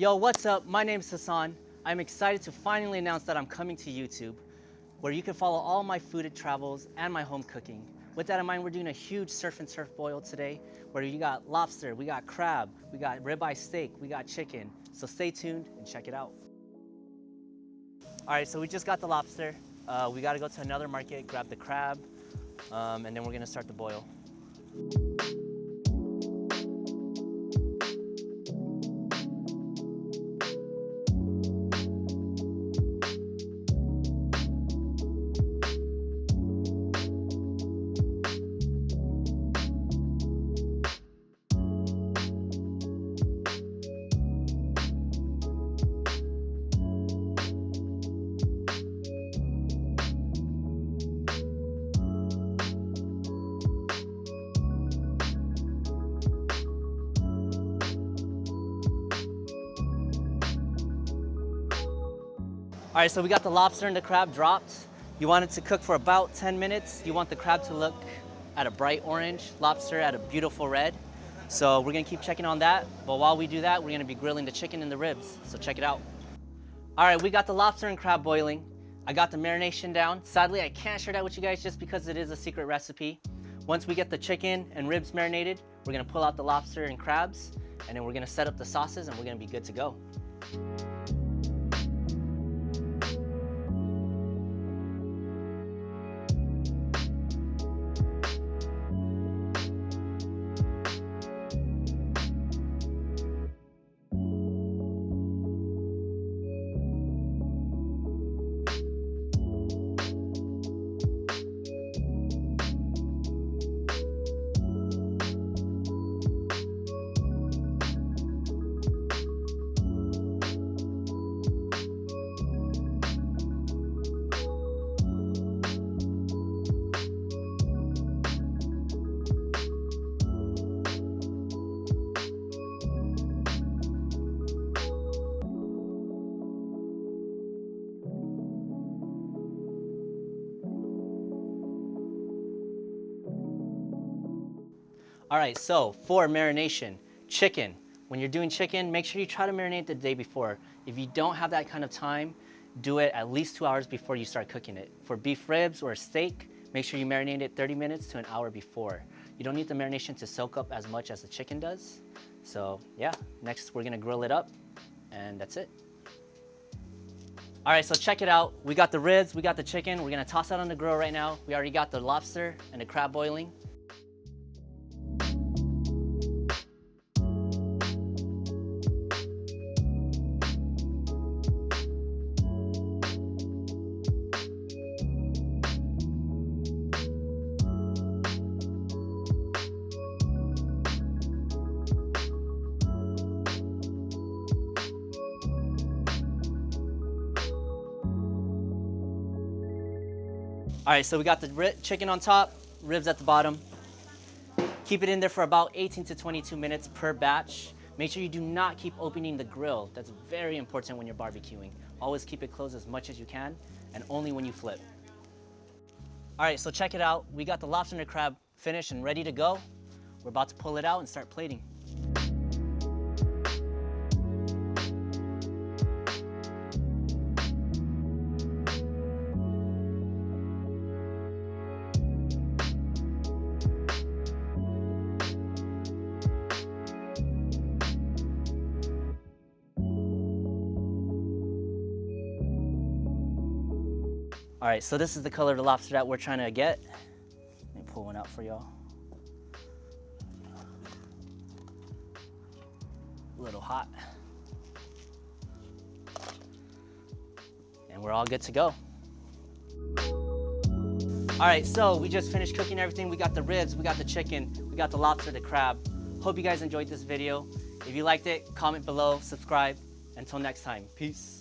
Yo, what's up? My name is Hassan. I'm excited to finally announce that I'm coming to YouTube, where you can follow all my food travels and my home cooking. With that in mind, we're doing a huge surf and turf boil today, where you got lobster, we got crab, we got ribeye steak, we got chicken. So stay tuned and check it out. All right, so we just got the lobster. We got to go to another market, grab the crab, and then we're gonna start the boil. All right, so we got the lobster and the crab dropped. You want it to cook for about 10 minutes. You want the crab to look at a bright orange, lobster at a beautiful red. So we're gonna keep checking on that. But while we do that, we're gonna be grilling the chicken and the ribs. So check it out. All right, we got the lobster and crab boiling. I got the marination down. Sadly, I can't share that with you guys just because it is a secret recipe. Once we get the chicken and ribs marinated, we're gonna pull out the lobster and crabs, and then we're gonna set up the sauces and we're gonna be good to go. All right, so for marination, chicken. When you're doing chicken, make sure you try to marinate the day before. If you don't have that kind of time, do it at least 2 hours before you start cooking it. For beef ribs or steak, make sure you marinate it 30 minutes to an hour before. You don't need the marination to soak up as much as the chicken does. So yeah, next we're gonna grill it up and that's it. All right, so check it out. We got the ribs, we got the chicken. We're gonna toss that on the grill right now. We already got the lobster and the crab boiling. All right, so we got the chicken on top, ribs at the bottom. Keep it in there for about 18 to 22 minutes per batch. Make sure you do not keep opening the grill. That's very important when you're barbecuing. Always keep it closed as much as you can and only when you flip. All right, so check it out. We got the lobster and the crab finished and ready to go. We're about to pull it out and start plating. All right, so this is the color of the lobster that we're trying to get. Let me pull one out for y'all. A little hot. And we're all good to go. All right, so we just finished cooking everything. We got the ribs, we got the chicken, we got the lobster, the crab. Hope you guys enjoyed this video. If you liked it, comment below, subscribe. Until next time, peace.